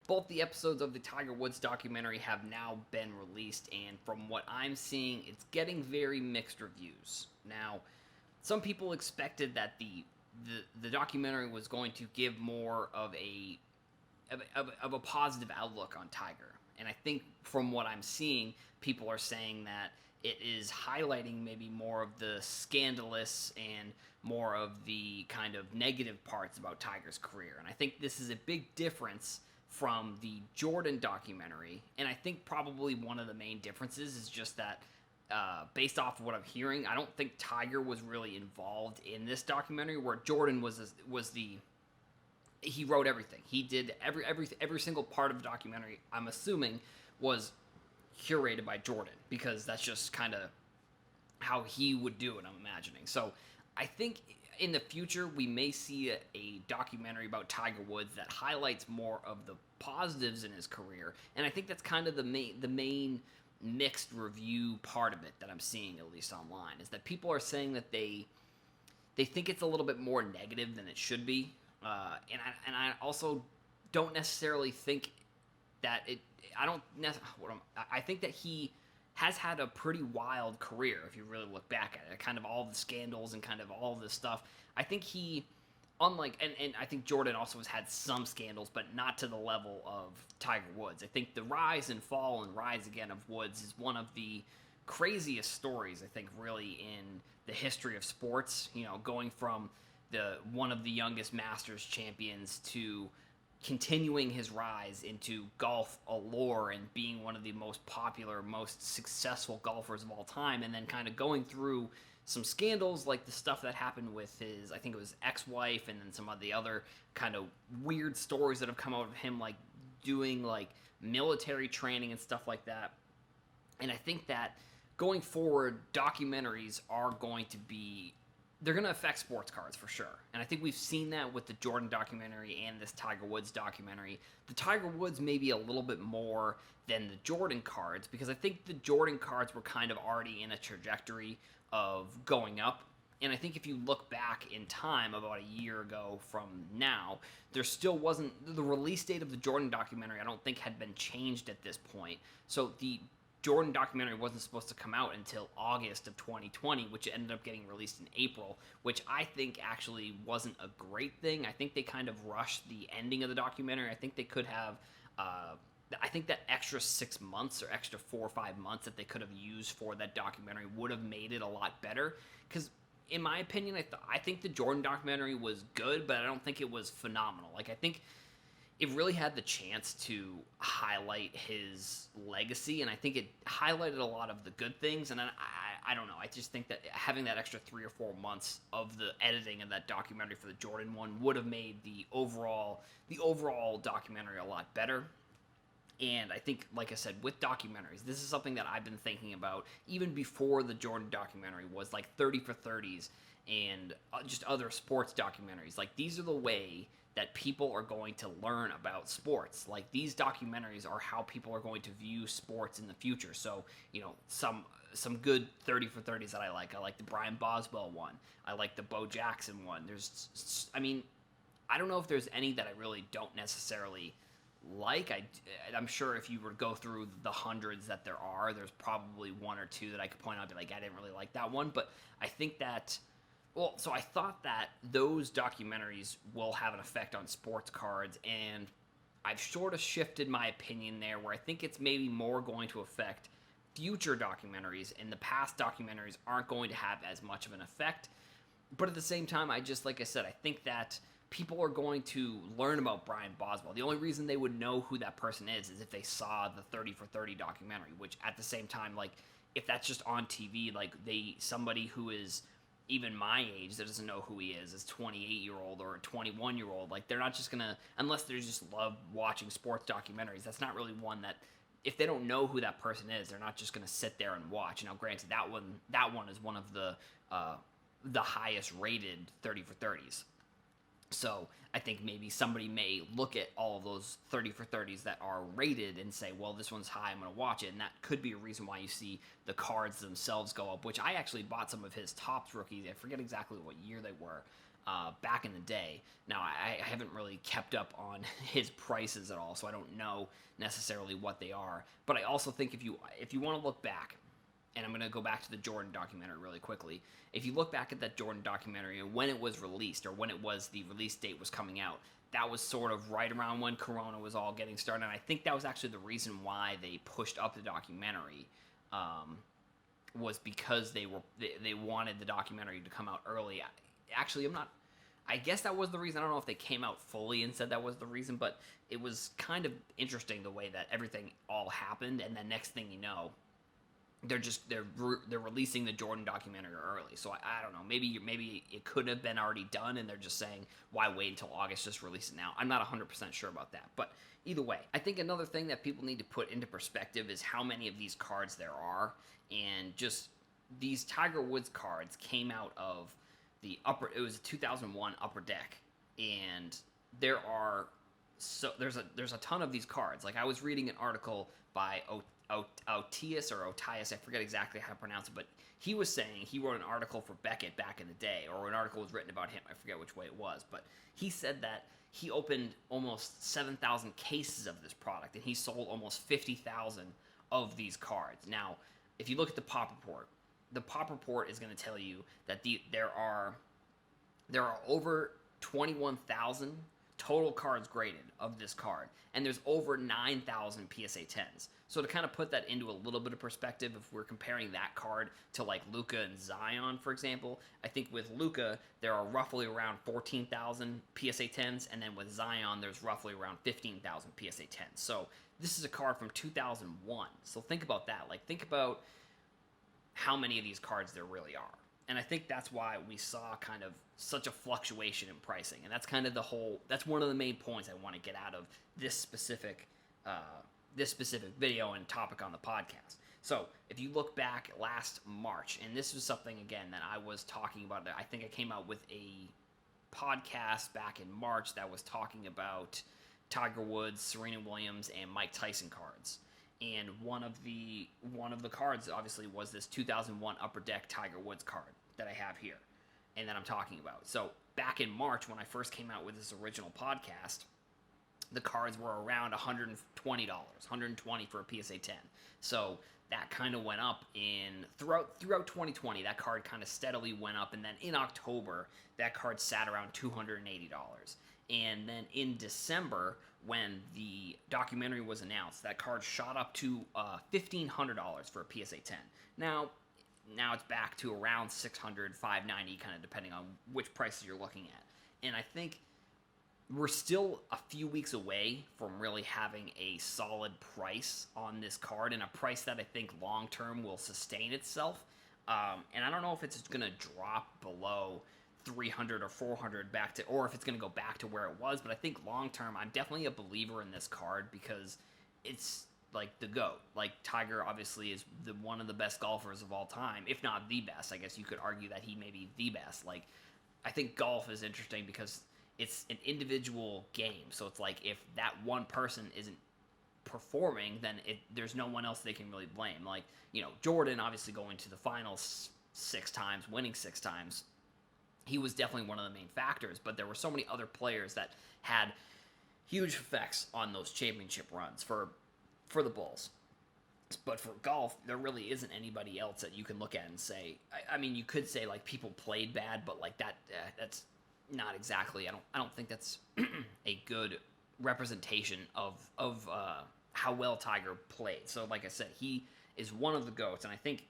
both the episodes of the Tiger Woods documentary have now been released, and from what I'm seeing, it's getting very mixed reviews. Now, some people expected that the documentary was going to give more of a positive outlook on Tiger, and I think from what I'm seeing, people are saying that it is highlighting maybe more of the scandalous and more of the kind of negative parts about Tiger's career, and I think this is a big difference from the Jordan documentary, and I think probably one of the main differences is just that based off of what I'm hearing, I don't think Tiger was really involved in this documentary, where Jordan was the he wrote everything. He did every single part of the documentary. I'm assuming was curated by Jordan, because that's just kind of how he would do it, I'm imagining. So I think in the future we may see a documentary about Tiger Woods that highlights more of the positives in his career, and I think that's kind of the main mixed review part of it that I'm seeing, at least online, is that people are saying that they think it's a little bit more negative than it should be, and I also don't necessarily think that it. I think that he has had a pretty wild career if you really look back at it. Kind of all the scandals and kind of all this stuff. I think he, unlike, and I think Jordan also has had some scandals, but not to the level of Tiger Woods. I think the rise and fall and rise again of Woods is one of the craziest stories, I think, really in the history of sports. You know, going from one of the youngest Masters champions to continuing his rise into golf allure and being one of the most popular, most successful golfers of all time, and then kind of going through some scandals like the stuff that happened with his, I think it was ex-wife, and then some of the other kind of weird stories that have come out of him, like doing like military training and stuff like that. And I think that going forward, documentaries are going to be, they're going to affect sports cards for sure. And I think we've seen that with the Jordan documentary and this Tiger Woods documentary. The Tiger Woods maybe a little bit more than the Jordan cards, because I think the Jordan cards were kind of already in a trajectory of going up. And I think if you look back in time, about a year ago from now, there still wasn't, the release date of the Jordan documentary I don't think had been changed at this point. So the Jordan documentary wasn't supposed to come out until August of 2020, which ended up getting released in April, which I think actually wasn't a great thing. I think they kind of rushed the ending of the documentary. I think they could have, I think that extra 6 months or extra 4 or 5 months that they could have used for that documentary would have made it a lot better. Because in my opinion, I think the Jordan documentary was good, but I don't think it was phenomenal. Like, I think it really had the chance to highlight his legacy, and I think it highlighted a lot of the good things, and I don't know. I just think that having that extra 3 or 4 months of the editing of that documentary for the Jordan one would have made the overall documentary a lot better. And I think, like I said, with documentaries, this is something that I've been thinking about even before the Jordan documentary, was like 30 for 30s and just other sports documentaries. Like, these are the way that people are going to learn about sports. Like, these documentaries are how people are going to view sports in the future. So, you know, some good 30 for 30s that I like. I like the Brian Boswell one. I like the Bo Jackson one. I mean, I don't know if there's any that I really don't necessarily like. I'm sure if you were to go through the hundreds that there's probably one or two that I could point out and be like, I didn't really like that one. But I think that, well, so I thought that those documentaries will have an effect on sports cards, and I've sort of shifted my opinion there, where I think it's maybe more going to affect future documentaries, and the past documentaries aren't going to have as much of an effect. But at the same time, like I said, I think that people are going to learn about Brian Boswell. The only reason they would know who that person is if they saw the 30 for 30 documentary, which at the same time, like, if that's just on TV, like, somebody who is even my age that doesn't know who he is 28-year-old or a 21-year-old, like, they're not just gonna, unless they just love watching sports documentaries, that's not really one that, if they don't know who that person is, they're not just gonna sit there and watch. Now, granted, that one is one of the highest rated 30 for 30s. So I think maybe somebody may look at all of those 30 for 30s that are rated and say, well, this one's high, I'm going to watch it. And that could be a reason why you see the cards themselves go up, which I actually bought some of his Topps rookies. I forget exactly what year they were. back in the day. Now, I haven't really kept up on his prices at all, so I don't know necessarily what they are. But I also think if you want to look back, and I'm going to go back to the Jordan documentary really quickly. If you look back at that Jordan documentary and when it was released, or when it was the release date was coming out, that was sort of right around when Corona was all getting started. And I think that was actually the reason why they pushed up the documentary, was because they wanted the documentary to come out early. Actually, I guess that was the reason. I don't know if they came out fully and said that was the reason, but it was kind of interesting the way that everything all happened, and then next thing you know, they're releasing the Jordan documentary early. So I don't know. Maybe it could have been already done, and they're just saying, why wait until August? Just release it now. I'm not 100% sure about that. But either way, I think another thing that people need to put into perspective is how many of these cards there are, and just these Tiger Woods cards came out of it was a 2001 Upper Deck, and there's a ton of these cards. Like, I was reading an article by Otius, I forget exactly how to pronounce it, but he was saying he wrote an article for Beckett back in the day, or an article was written about him. I forget which way it was, but he said that he opened almost 7,000 cases of this product, and he sold almost 50,000 of these cards. Now, if you look at the pop report is going to tell you that there are over 21,000 total cards graded of this card, and there's over 9,000 PSA 10s. So to kind of put that into a little bit of perspective, if we're comparing that card to like Luka and Zion, for example, I think with Luka there are roughly around 14,000 PSA 10s, and then with Zion there's roughly around 15,000 PSA 10s. So this is a card from 2001. So think about that. Like, think about how many of these cards there really are. And I think that's why we saw kind of such a fluctuation in pricing. And that's kind of that's one of the main points I want to get out of this specific video and topic on the podcast. So if you look back last March, and this was something, again, that I was talking about, I think I came out with a podcast back in March that was talking about Tiger Woods, Serena Williams, and Mike Tyson cards. And one of the cards, obviously, was this 2001 Upper Deck Tiger Woods card that I have here, and that I'm talking about. So back in March, when I first came out with this original podcast, the cards were around $120, $120 for a PSA 10. So that kind of went up throughout 2020. That card kind of steadily went up, and then in October, that card sat around $280. And then in December, when the documentary was announced, that card shot up to $1,500 for a PSA 10. Now it's back to around $600, $590, kind of depending on which prices you're looking at. And I think we're still a few weeks away from really having a solid price on this card, and a price that I think long-term will sustain itself. And I don't know if it's going to drop below 300 or 400 or if it's going to go back to where it was, but I think long term I'm definitely a believer in this card because it's like the GOAT. Like, Tiger obviously is one of the best golfers of all time, if not the best. I guess you could argue that he may be the best. Like, I think golf is interesting because it's an individual game, so it's like if that one person isn't performing, then there's no one else they can really blame. Like, Jordan obviously going to the finals 6 times, winning 6 times, he was definitely one of the main factors, but there were so many other players that had huge effects on those championship runs for the Bulls. But for golf, there really isn't anybody else that you can look at and say, I mean, you could say, like, people played bad, but, like, that's not exactly, I don't think that's a good representation of how well Tiger played. So, like I said, he is one of the GOATs, and I think,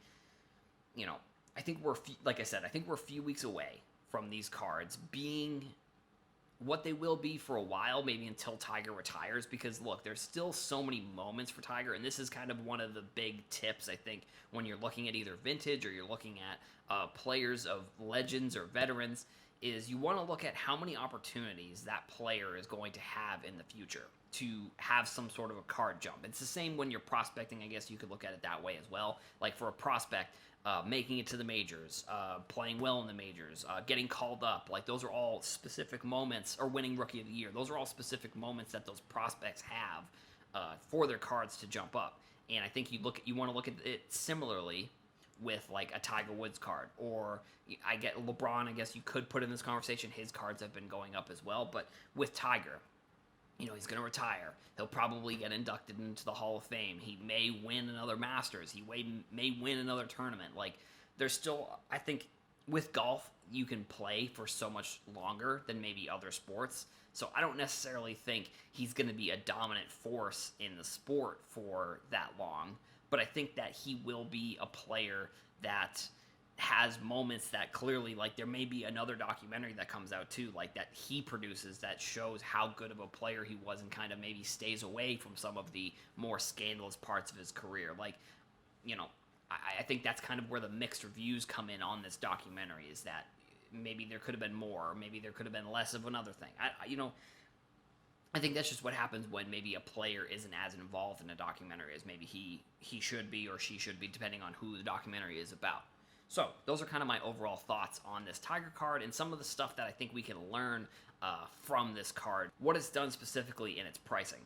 I think we're a few weeks away from these cards being what they will be for a while, maybe until Tiger retires, because look, there's still so many moments for Tiger, and this is kind of one of the big tips, I think, when you're looking at either vintage or you're looking at players of legends or veterans, is you want to look at how many opportunities that player is going to have in the future to have some sort of a card jump. It's the same when you're prospecting. I guess you could look at it that way as well. Like, for a prospect, making it to the majors, playing well in the majors, getting called up. Like, those are all specific moments, or winning Rookie of the Year. Those are all specific moments that those prospects have for their cards to jump up. And I think you want to look at it similarly with like a Tiger Woods card, or I get LeBron. I guess you could put in this conversation. His cards have been going up as well, but with Tiger, he's going to retire. He'll probably get inducted into the Hall of Fame. He may win another Masters. He may win another tournament. Like, there's still, I think, with golf, you can play for so much longer than maybe other sports. So I don't necessarily think he's going to be a dominant force in the sport for that long. But I think that he will be a player that has moments that clearly, like, there may be another documentary that comes out too, like, that he produces that shows how good of a player he was and kind of maybe stays away from some of the more scandalous parts of his career. Like, I think that's kind of where the mixed reviews come in on this documentary, is that maybe there could have been more, or maybe there could have been less of another thing. I think that's just what happens when maybe a player isn't as involved in a documentary as maybe he should be or she should be, depending on who the documentary is about. So those are kind of my overall thoughts on this Tiger card and some of the stuff that I think we can learn from this card, what it's done specifically in its pricing.